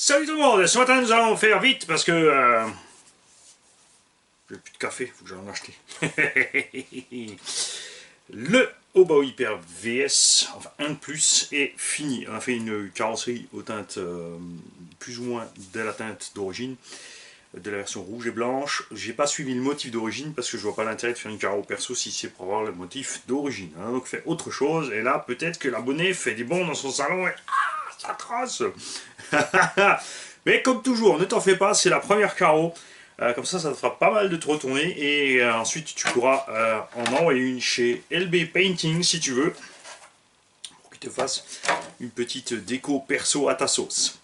Salut tout le monde, ce matin nous allons faire vite parce que j'ai plus de café, faut que j'en achète. Le Hobo Hyper VS, enfin un de plus, est fini. On a fait une carrosserie aux teintes plus ou moins de la teinte d'origine, de la version rouge et blanche. J'ai pas suivi le motif d'origine parce que je vois pas l'intérêt de faire une carreau perso si c'est pour avoir le motif d'origine. On a donc fait autre chose et là peut-être que l'abonné fait des bonds dans son salon et ça trace. Mais comme toujours, ne t'en fais pas, c'est la première carreau. Comme ça te fera pas mal de te retourner. Et ensuite, tu pourras en envoyer une chez LB Painting si tu veux. Pour qu'il te fasse une petite déco perso à ta sauce.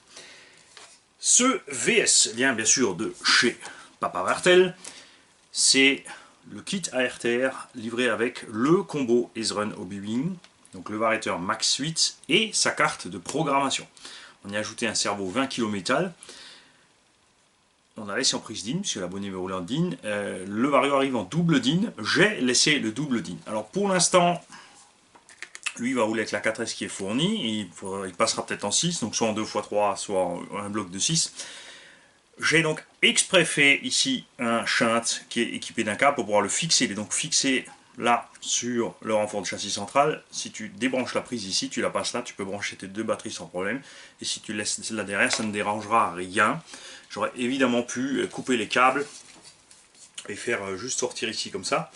Ce VS vient bien sûr de chez Papa Martel. C'est le kit ARTR livré avec le combo Ezrun Obi-Wan, donc le variateur Max 8 et sa carte de programmation. On y a ajouté un cerveau 20 kg métal. On a laissé en prise DIN, puisque l'abonné veut rouler en DIN. Le vario arrive en double DIN. J'ai laissé le double DIN. Alors pour l'instant, lui il va rouler avec la 4S qui est fournie. Il passera peut-être en 6, donc soit en 2x3, soit en un bloc de 6. J'ai donc exprès fait ici un shunt qui est équipé d'un câble pour pouvoir le fixer. Il est donc fixé là sur le renfort de châssis central. Si tu débranches la prise ici, tu la passes là, tu peux brancher tes deux batteries sans problème. Et si tu laisses celle-là derrière, ça ne dérangera rien. J'aurais évidemment pu couper les câbles et faire juste sortir ici comme ça.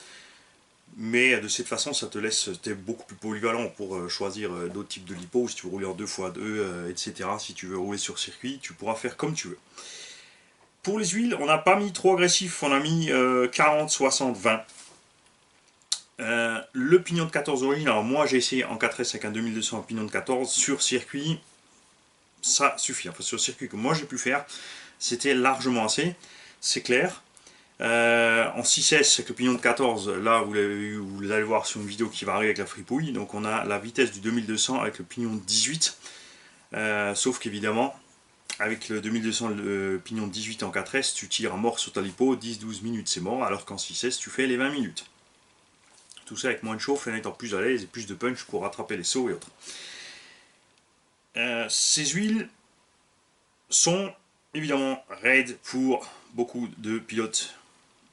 Mais de cette façon, ça te laisse, t'es beaucoup plus polyvalent pour choisir d'autres types de lipo. Si tu veux rouler en 2x2, etc. Si tu veux rouler sur circuit, tu pourras faire comme tu veux. Pour les huiles, on n'a pas mis trop agressif, on a mis 40, 60, 20. Le pignon de 14 d'origine, alors moi j'ai essayé en 4S avec un 2200 pignon de 14 sur circuit, ça suffit. Enfin, sur le circuit que moi j'ai pu faire, c'était largement assez, c'est clair. En 6S avec le pignon de 14, là vous allez voir sur une vidéo qui va arriver avec la fripouille, donc on a la vitesse du 2200 avec le pignon de 18, sauf qu'évidemment, avec le 2200, le pignon de 18 en 4S, tu tires à mort sur ta lipo, 10-12 minutes c'est mort, alors qu'en 6S tu fais les 20 minutes. Tout ça avec moins de chauffe, en étant plus à l'aise et plus de punch pour rattraper les sauts et autres. Ces huiles sont évidemment raides pour beaucoup de pilotes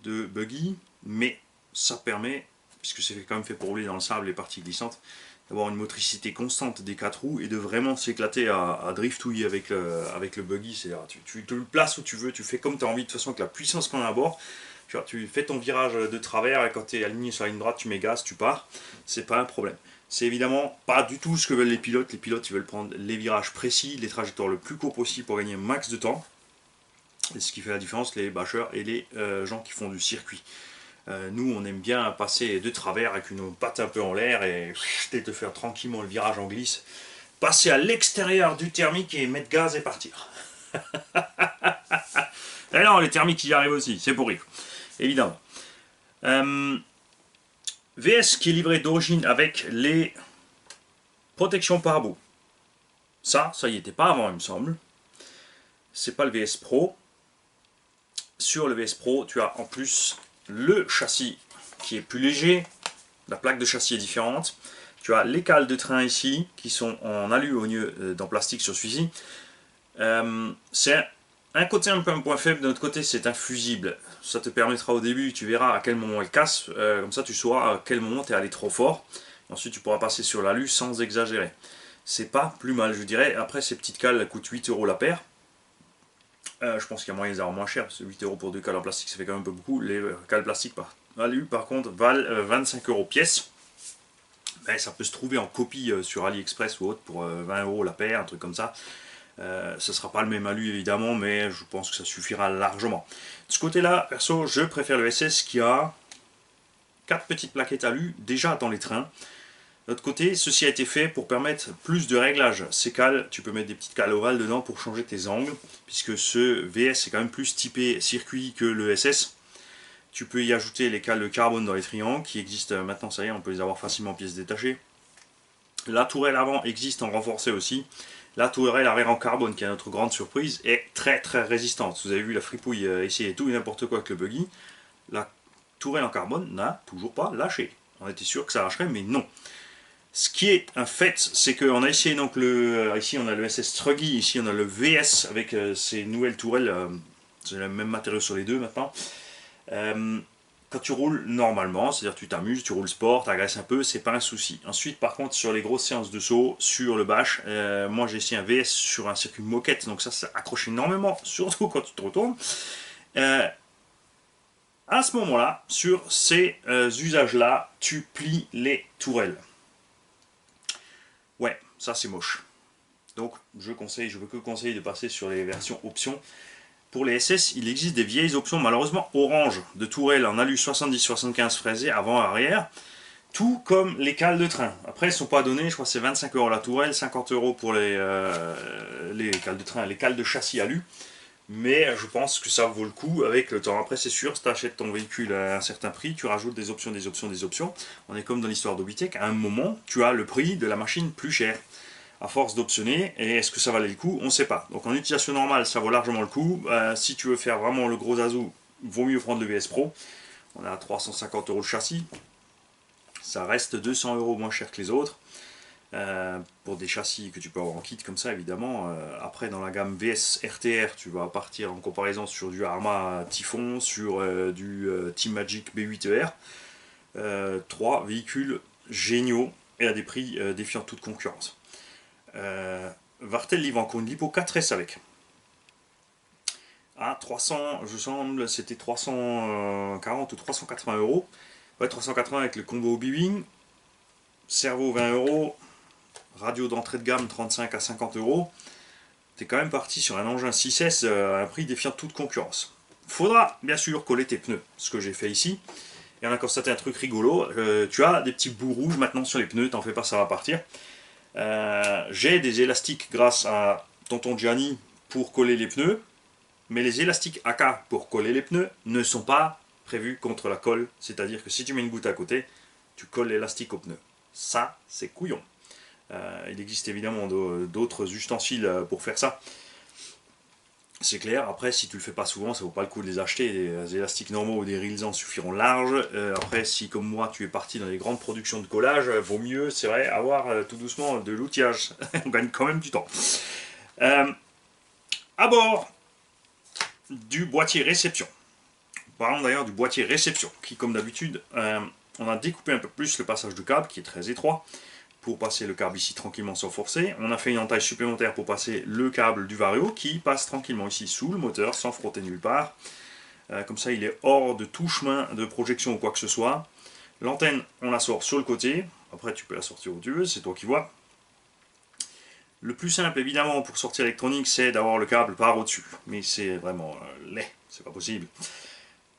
de buggy, mais ça permet, puisque c'est quand même fait pour rouler dans le sable, les parties glissantes, d'avoir une motricité constante des 4 roues et de vraiment s'éclater à driftouiller avec le buggy. C'est-à-dire, tu te le places où tu veux, tu fais comme tu as envie, de toute façon, avec la puissance qu'on a à bord. Tu fais ton virage de travers et quand tu es aligné sur la ligne droite, tu mets gaz, tu pars. C'est pas un problème. C'est évidemment pas du tout ce que veulent les pilotes. Les pilotes, ils veulent prendre les virages précis, les trajectoires le plus court possible pour gagner un max de temps. Et ce qui fait la différence, les bâcheurs et les gens qui font du circuit. Nous, on aime bien passer de travers avec une patte un peu en l'air et te faire tranquillement le virage en glisse. Passer à l'extérieur du thermique et mettre gaz et partir. Et non, les thermiques y arrivent aussi, c'est pour rire. Évidemment. VS qui est livré d'origine avec les protections pare-boue. Ça y était pas avant, il me semble. C'est pas le VS Pro. Sur le VS Pro, tu as en plus le châssis qui est plus léger. La plaque de châssis est différente. Tu as les cales de train ici qui sont en alu au lieu d'en plastique sur celui-ci. C'est un côté un peu un point faible, de l'autre côté c'est un fusible. Ça te permettra au début, tu verras à quel moment elle casse, comme ça tu sauras à quel moment tu es allé trop fort. Ensuite tu pourras passer sur l'alu sans exagérer. C'est pas plus mal je dirais. Après ces petites cales coûtent 8 € la paire. Je pense qu'il y a moyen de les avoir moins cher, parce que 8 € pour deux cales en plastique ça fait quand même un peu beaucoup. Les cales plastiques par alu par contre valent 25 € pièce. Mais ça peut se trouver en copie sur AliExpress ou autre pour 20 € la paire, un truc comme ça. Ce ne sera pas le même alu évidemment, mais je pense que ça suffira largement. De ce côté-là, perso, je préfère le SS qui a 4 petites plaquettes alu déjà dans les trains. De l'autre côté, ceci a été fait pour permettre plus de réglage. Ces cales, tu peux mettre des petites cales ovales dedans pour changer tes angles, puisque ce VS est quand même plus typé circuit que le SS. Tu peux y ajouter les cales de carbone dans les triangles qui existent maintenant, ça y est, on peut les avoir facilement en pièces détachées. La tourelle avant existe en renforcé aussi. La tourelle arrière en carbone, qui est notre grande surprise, est très très résistante. Vous avez vu la fripouille essayer tout et n'importe quoi avec le buggy. La tourelle en carbone n'a toujours pas lâché. On était sûr que ça lâcherait, mais non. Ce qui est un fait, c'est qu'on a essayé donc ici on a le SS Truggy, ici on a le VS avec ces nouvelles tourelles, c'est le même matériau sur les deux maintenant. Quand tu roules normalement, c'est-à-dire tu t'amuses, tu roules sport, tu agresses un peu, c'est pas un souci. Ensuite, par contre, sur les grosses séances de saut, sur le bash, moi j'ai essayé un VS sur un circuit moquette, donc ça accroche énormément, surtout quand tu te retournes. À ce moment-là, sur ces usages-là, tu plies les tourelles. Ouais, ça c'est moche. Donc je veux que conseiller de passer sur les versions options. Pour les SS, il existe des vieilles options, malheureusement orange, de tourelles en alu 70-75 fraisées avant-arrière, tout comme les cales de train. Après, elles ne sont pas données, je crois que c'est 25 € la tourelle, 50 € pour les cales de train, les cales de châssis alu. Mais je pense que ça vaut le coup avec le temps. Après, c'est sûr, si tu achètes ton véhicule à un certain prix, tu rajoutes des options, des options, des options. On est comme dans l'histoire d'Obitech, à un moment, tu as le prix de la machine plus cher. À force d'optionner, et est-ce que ça valait le coup? On ne sait pas. Donc en utilisation normale, ça vaut largement le coup. Si tu veux faire vraiment le gros azou, vaut mieux prendre le VS Pro. On a 350 € le châssis. Ça reste 200 € moins cher que les autres. Pour des châssis que tu peux avoir en kit comme ça, évidemment. Après, dans la gamme VS RTR, tu vas partir en comparaison sur du Arma Typhon, sur du Team Magic B8ER. 3 véhicules géniaux et à des prix défiant toute concurrence. Vartel livre encore une Lipo 4S avec. À 300, je semble, c'était 340 ou 380 €. Ouais, 380 avec le combo B-Wing. Cerveau 20 €. Radio d'entrée de gamme 35 à 50 €. T'es quand même parti sur un engin 6S à un prix défiant toute concurrence. Faudra bien sûr coller tes pneus, ce que j'ai fait ici. Et on a constaté un truc rigolo. Tu as des petits bouts rouges maintenant sur les pneus, t'en fais pas, ça va partir. J'ai des élastiques grâce à tonton Gianni pour coller les pneus, mais les élastiques AK pour coller les pneus ne sont pas prévus contre la colle, c'est-à-dire que si tu mets une goutte à côté, tu colles l'élastique au pneu. Ça, c'est couillon. Il existe évidemment d'autres ustensiles pour faire ça. C'est clair, après si tu le fais pas souvent, ça vaut pas le coup de les acheter, des élastiques normaux ou des Rilsan suffiront large. Après si comme moi tu es parti dans les grandes productions de collage, vaut mieux, c'est vrai, avoir tout doucement de l'outillage, on gagne quand même du temps. À bord du boîtier réception, parlons d'ailleurs du boîtier réception, qui comme d'habitude, on a découpé un peu plus le passage de câble, qui est très étroit, pour passer le câble ici tranquillement sans forcer. On a fait une entaille supplémentaire pour passer le câble du Vario qui passe tranquillement ici sous le moteur sans frotter nulle part. Comme ça il est hors de tout chemin de projection ou quoi que ce soit. L'antenne on la sort sur le côté, après tu peux la sortir où tu veux, c'est toi qui vois. Le plus simple évidemment pour sortir l'électronique c'est d'avoir le câble par au-dessus, mais c'est vraiment laid, c'est pas possible.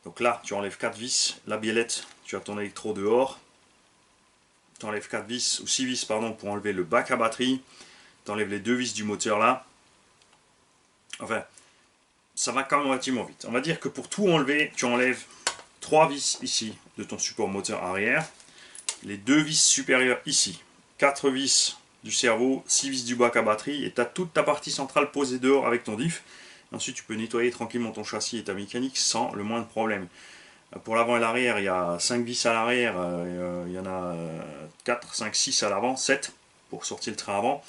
Donc là tu enlèves 4 vis, la biellette, tu as ton électro dehors. Tu enlèves 4 vis ou 6 vis pardon, pour enlever le bac à batterie. Tu enlèves les 2 vis du moteur là. Enfin, ça va quand même relativement vite. On va dire que pour tout enlever, tu enlèves 3 vis ici de ton support moteur arrière, les 2 vis supérieures ici, 4 vis du cerveau, 6 vis du bac à batterie, et tu as toute ta partie centrale posée dehors avec ton diff. Ensuite, tu peux nettoyer tranquillement ton châssis et ta mécanique sans le moindre problème. Pour l'avant et l'arrière, il y a 5 vis à l'arrière, il y en a 4, 5, 6 à l'avant, 7 pour sortir le train avant.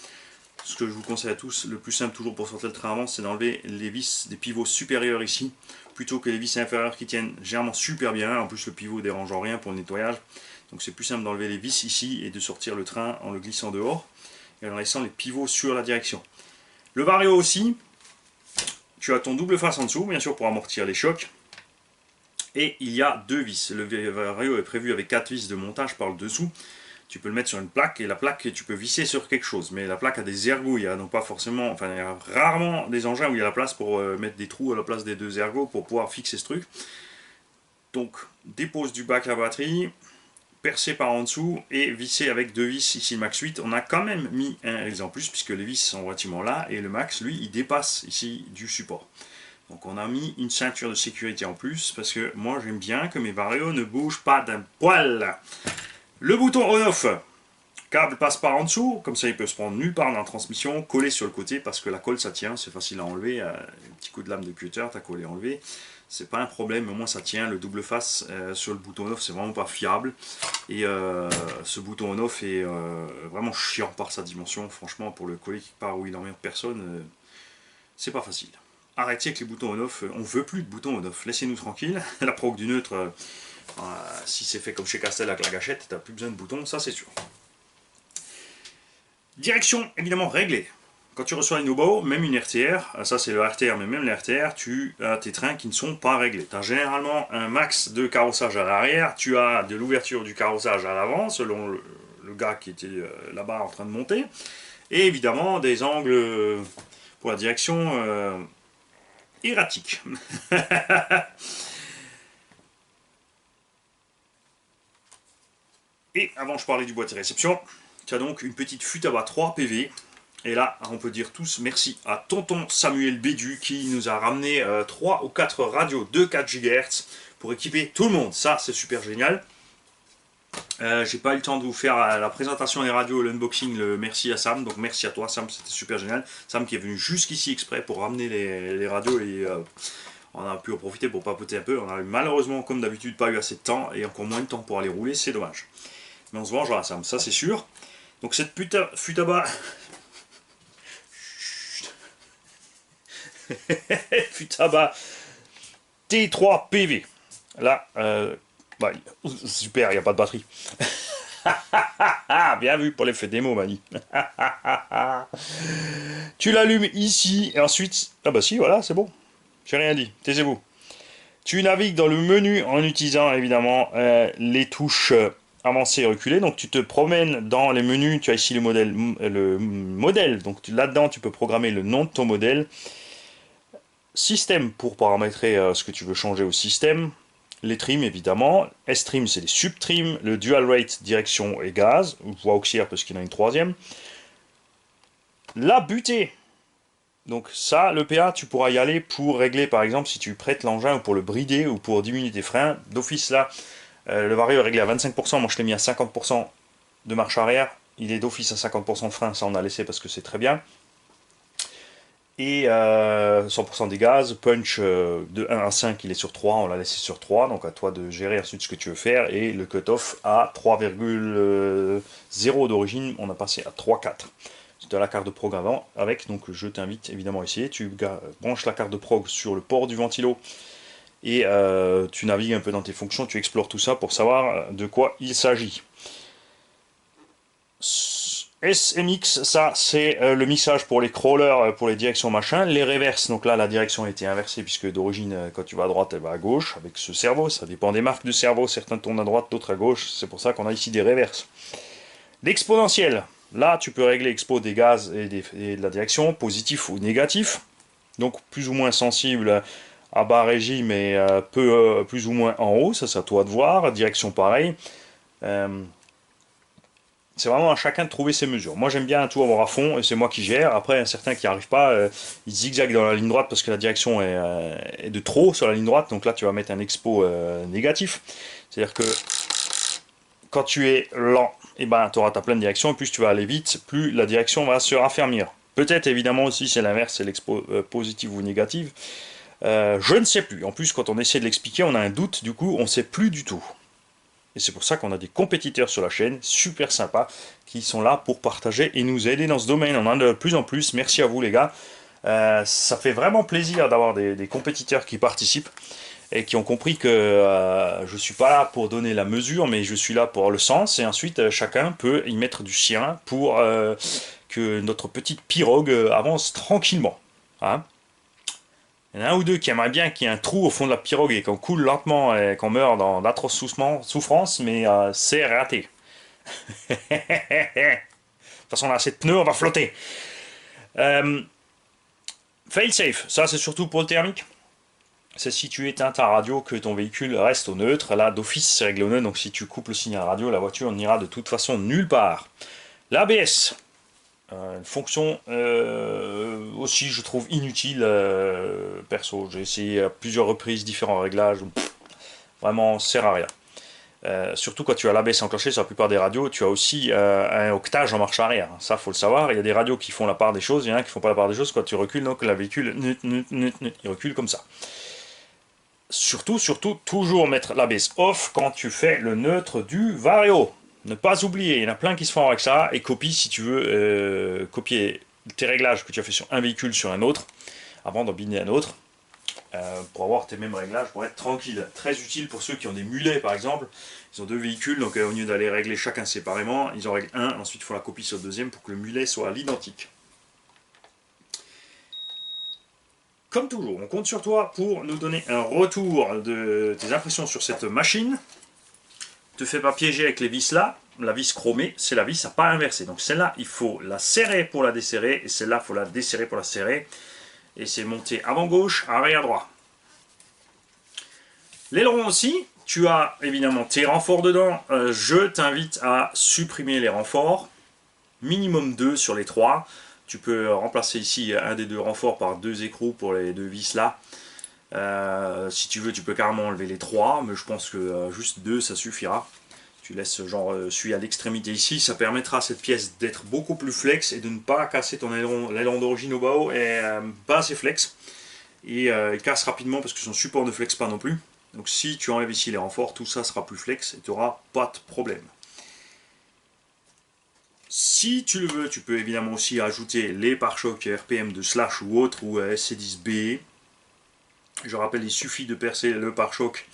Ce que je vous conseille à tous, le plus simple toujours pour sortir le train avant, c'est d'enlever les vis des pivots supérieurs ici, plutôt que les vis inférieures qui tiennent généralement super bien. En plus le pivot ne dérange en rien pour le nettoyage. Donc c'est plus simple d'enlever les vis ici et de sortir le train en le glissant dehors et en laissant les pivots sur la direction. Le Vario aussi, tu as ton double face en dessous, bien sûr pour amortir les chocs. Et il y a 2 vis. Le Vario est prévu avec 4 vis de montage par le dessous. Tu peux le mettre sur une plaque et la plaque tu peux visser sur quelque chose. Mais la plaque a des ergots, il y a donc pas forcément, enfin il y a rarement des engins où il y a la place pour mettre des trous à la place des 2 ergots pour pouvoir fixer ce truc. Donc dépose du bac à batterie, percé par en dessous et vissé avec 2 vis ici Max 8. On a quand même mis un Rilsan en plus puisque les vis sont relativement là et le Max lui il dépasse ici du support. Donc on a mis une ceinture de sécurité en plus parce que moi j'aime bien que mes Vario ne bougent pas d'un poil. Le bouton on-off, câble passe par en dessous, comme ça il peut se prendre nulle part dans la transmission, coller sur le côté parce que la colle ça tient, c'est facile à enlever, un petit coup de lame de cutter, t'as collé enlevé, c'est pas un problème, au moins ça tient. Le double face sur le bouton on-off c'est vraiment pas fiable, et ce bouton on-off est vraiment chiant par sa dimension, franchement pour le coller quelque part où il n'emmerde personne, c'est pas facile. Arrêtez avec les boutons on-off, on veut plus de boutons on-off, laissez-nous tranquille, la prog du neutre, si c'est fait comme chez Castel avec la gâchette, t'as plus besoin de boutons, ça c'est sûr. Direction évidemment réglée. Quand tu reçois une Obo, même une RTR, ça c'est le RTR, mais même les RTR, tu as tes trains qui ne sont pas réglés. Tu as généralement un max de carrossage à l'arrière, tu as de l'ouverture du carrossage à l'avant, selon le gars qui était là-bas en train de monter, et évidemment des angles pour la direction erratiques. Et avant je parlais du boîtier réception, tu as donc une petite Futaba 3 PV. Et là, on peut dire tous merci à tonton Samuel Bédu qui nous a ramené 3 ou 4 radios de 4 GHz pour équiper tout le monde. Ça, c'est super génial. J'ai pas eu le temps de vous faire la présentation des radios, l'unboxing, le merci à Sam. Donc merci à toi Sam, c'était super génial. Sam qui est venu jusqu'ici exprès pour ramener les radios et on a pu en profiter pour papoter un peu. On a malheureusement, comme d'habitude, pas eu assez de temps et encore moins de temps pour aller rouler, c'est dommage. Mais on se vengera Sam, ça c'est sûr. Donc cette Futaba... Futaba T3 PV. Là, bah, super, il n'y a pas de batterie. Bien vu pour l'effet démo, Mani. Tu l'allumes ici et ensuite. Ah bah si, voilà, c'est bon. J'ai rien dit, taisez-vous. Tu navigues dans le menu en utilisant évidemment les touches avancées et reculées. Donc tu te promènes dans les menus, tu as ici le modèle. Donc là-dedans, tu peux programmer le nom de ton modèle. Système pour paramétrer ce que tu veux changer au système. Les trims évidemment. S-trim c'est les sub-trims. Le dual rate direction et gaz. Voie auxiliaire parce qu'il y en a une troisième. La butée. Donc ça, le PA, tu pourras y aller pour régler par exemple si tu prêtes l'engin ou pour le brider ou pour diminuer tes freins. D'office là, le vario est réglé à 25%. Moi je l'ai mis à 50% de marche arrière. Il est d'office à 50% de frein. Ça on a laissé parce que c'est très bien. Et 100% des gaz, punch de 1 à 5 il est sur 3, on l'a laissé sur 3, donc à toi de gérer ensuite ce que tu veux faire, et le cut-off à 3,0 d'origine, on a passé à 3,4. C'est de la carte de prog avant, avec, donc je t'invite évidemment à essayer, tu branches la carte de prog sur le port du ventilo, et tu navigues un peu dans tes fonctions, tu explores tout ça pour savoir de quoi il s'agit. SMX, ça c'est le mixage pour les crawlers, pour les directions machin, les reverses, donc là la direction a été inversée puisque d'origine quand tu vas à droite elle va à gauche avec ce servo, ça dépend des marques de servo, certains tournent à droite, d'autres à gauche, c'est pour ça qu'on a ici des reverses. L'exponentiel, là tu peux régler l'expo des gaz et de la direction, positif ou négatif, donc plus ou moins sensible à bas régime et plus ou moins en haut, ça c'est à toi de voir, direction pareil. C'est vraiment à chacun de trouver ses mesures. Moi j'aime bien tout avoir à fond et c'est moi qui gère. Après, certains qui n'y arrivent pas, ils zigzaguent dans la ligne droite parce que la direction est de trop sur la ligne droite. Donc là tu vas mettre un expo négatif. C'est-à-dire que quand tu es lent, et ben, tu auras ta pleine direction et plus tu vas aller vite, plus la direction va se raffermir. Peut-être évidemment aussi c'est l'inverse, c'est l'expo positive ou négative. Je ne sais plus. En plus quand on essaie de l'expliquer, on a un doute, du coup on ne sait plus du tout. Et c'est pour ça qu'on a des compétiteurs sur la chaîne, super sympas, qui sont là pour partager et nous aider dans ce domaine. On en a de plus en plus. Merci à vous les gars. Ça fait vraiment plaisir d'avoir des compétiteurs qui participent et qui ont compris que je ne suis pas là pour donner la mesure, mais je suis là pour le sens. Et ensuite, chacun peut y mettre du sien pour que notre petite pirogue avance tranquillement. Hein. Il y en a un ou deux qui aimeraient bien qu'il y ait un trou au fond de la pirogue et qu'on coule lentement et qu'on meurt d'atroces souffrances, mais c'est raté. De toute façon, on a assez de pneus, on va flotter. Failsafe, ça c'est surtout pour le thermique. C'est si tu éteins ta radio que ton véhicule reste au neutre. Là, d'office, c'est réglé au neutre, donc si tu coupes le signal radio, la voiture n'ira de toute façon nulle part. L'ABS. Une fonction aussi je trouve inutile perso, j'ai essayé à plusieurs reprises différents réglages, vraiment sert à rien. Surtout quand tu as l'ABS enclenché sur la plupart des radios, tu as aussi un octage en marche arrière. Ça, faut le savoir. Il y a des radios qui font la part des choses, il y en a qui font pas la part des choses. Quand tu recules, donc la véhicule, il recule comme ça. Surtout, toujours mettre l'ABS off quand tu fais le neutre du Vario. Ne pas oublier, il y en a plein qui se font avec ça, et copie si tu veux copier tes réglages que tu as fait sur un véhicule sur un autre, avant d'en biner un autre, pour avoir tes mêmes réglages, pour être tranquille. Très utile pour ceux qui ont des mulets par exemple, ils ont deux véhicules, donc au lieu d'aller régler chacun séparément, ils en règlent un, ensuite ils font la copie sur le deuxième pour que le mulet soit à l'identique. Comme toujours, on compte sur toi pour nous donner un retour de tes impressions sur cette machine. Ne te fais pas piéger avec les vis là. La vis chromée, c'est la vis à pas inverser. Donc celle-là, il faut la serrer pour la desserrer, et celle-là, il faut la desserrer pour la serrer. Et c'est monté avant gauche, arrière droit. L'aileron aussi, tu as évidemment tes renforts dedans. Je t'invite à supprimer les renforts. Minimum 2 sur les 3. Tu peux remplacer ici un des deux renforts par 2 écrous pour les 2 vis là. Si tu veux, tu peux carrément enlever les 3, mais je pense que juste 2 ça suffira. Tu laisses genre celui à l'extrémité ici, ça permettra à cette pièce d'être beaucoup plus flex et de ne pas casser ton aileron. L'aileron d'origine au bas est pas assez flex et il casse rapidement parce que son support ne flex pas non plus. Donc si tu enlèves ici les renforts, tout ça sera plus flex et tu n'auras pas de problème. Si tu le veux, tu peux évidemment aussi ajouter les pare-chocs RPM de Slash ou autre, ou SC10B. Je rappelle, il suffit de percer le pare-choc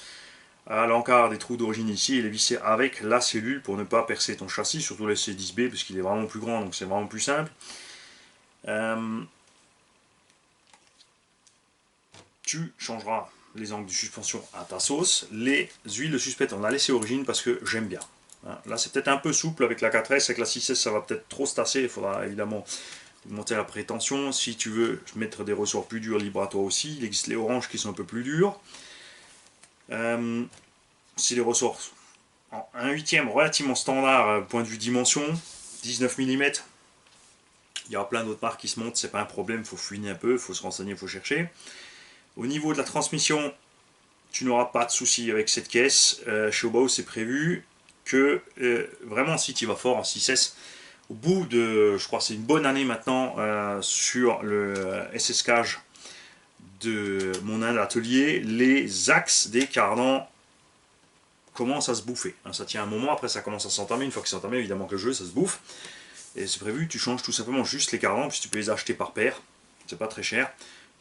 à l'encart des trous d'origine ici et les visser avec la cellule pour ne pas percer ton châssis, surtout le SC10B parce qu'il est vraiment plus grand, donc c'est vraiment plus simple. Tu changeras les angles de suspension à ta sauce. Les huiles de suspect, on a laissé origine parce que j'aime bien. Là, c'est peut-être un peu souple avec la 4S, avec la 6S, ça va peut-être trop se tasser. Il faudra évidemment augmenter la prétention. Si tu veux mettre des ressorts plus durs, libre à toi aussi. Il existe les oranges qui sont un peu plus durs. C'est les ressorts en 1/8 relativement standard, point de vue dimension, 19 mm. Il y aura plein d'autres marques qui se montent, c'est pas un problème, il faut fouiner un peu, il faut se renseigner, il faut chercher. Au niveau de la transmission, tu n'auras pas de souci avec cette caisse. Chez Obao, c'est prévu que vraiment, si tu vas fort en 6S, au bout de, je crois c'est une bonne année maintenant, sur le SS Cage de mon atelier, les axes des cardans commencent à se bouffer. Ça tient un moment, après ça commence à s'entamer. Une fois que c'est entamé, évidemment que le jeu, ça se bouffe. Et c'est prévu, tu changes tout simplement juste les cardans, puis tu peux les acheter par paire. C'est pas très cher.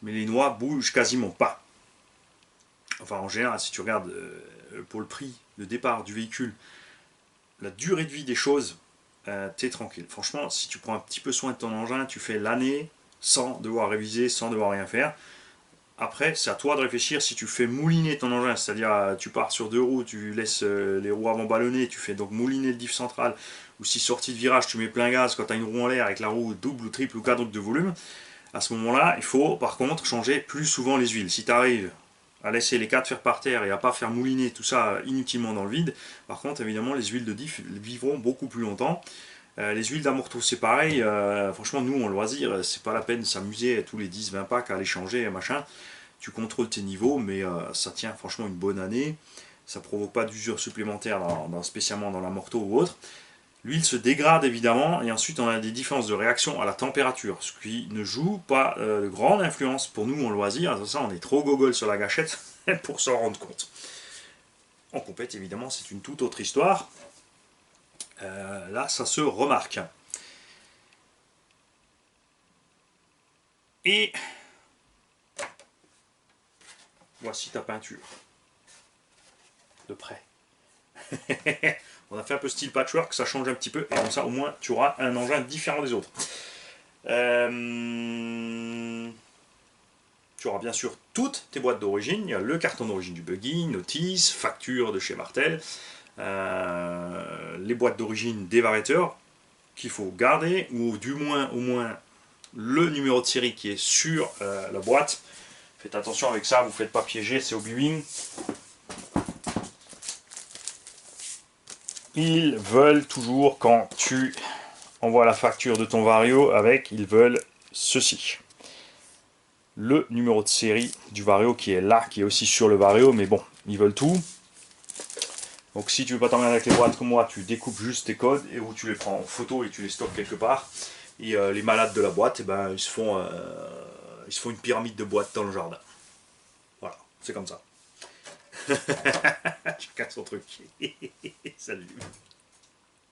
Mais les noix bougent quasiment pas. Enfin, en général, si tu regardes pour le prix de départ du véhicule, la durée de vie des choses, t'es tranquille. Franchement, si tu prends un petit peu soin de ton engin, tu fais l'année sans devoir réviser, sans devoir rien faire. Après, c'est à toi de réfléchir si tu fais mouliner ton engin, c'est-à-dire tu pars sur 2 roues, tu laisses les roues avant ballonner, tu fais donc mouliner le diff central, ou si sortie de virage tu mets plein gaz quand tu as une roue en l'air avec la roue double ou triple ou quadruple de volume, à ce moment-là, il faut par contre changer plus souvent les huiles. Si tu arrives à laisser les 4 faire par terre et à pas faire mouliner tout ça inutilement dans le vide, par contre évidemment les huiles de diff vivront beaucoup plus longtemps. Les huiles d'amorto c'est pareil, franchement nous en loisir, c'est pas la peine de s'amuser tous les 10-20 packs à les changer, machin. Tu contrôles tes niveaux, mais ça tient franchement une bonne année. Ça provoque pas d'usure supplémentaire, spécialement dans l'amorto ou autre. L'huile se dégrade évidemment, et ensuite on a des différences de réaction à la température, ce qui ne joue pas de grande influence pour nous en loisir. Ça, on est trop gogol sur la gâchette pour s'en rendre compte. En compète, évidemment, c'est une toute autre histoire. Là, ça se remarque. Et voici ta peinture. De près. On a fait un peu style patchwork, ça change un petit peu, et comme ça au moins tu auras un engin différent des autres. Tu auras bien sûr toutes tes boîtes d'origine. Il y a le carton d'origine du buggy, notice, facture de chez Martel, les boîtes d'origine des variateurs qu'il faut garder, ou du moins au moins le numéro de série qui est sur la boîte. Faites attention avec ça, vous ne faites pas piéger, c'est Obi-Wan. Ils veulent toujours, quand tu envoies la facture de ton Vario avec, ils veulent ceci. Le numéro de série du Vario qui est là, qui est aussi sur le Vario, mais bon, ils veulent tout. Donc si tu veux pas t'emmerder avec les boîtes comme moi, tu découpes juste tes codes et où tu les prends en photo et tu les stockes quelque part. Et les malades de la boîte, eh ben, ils se font une pyramide de boîtes dans le jardin. Voilà, c'est comme ça. Chacun son truc. Salut.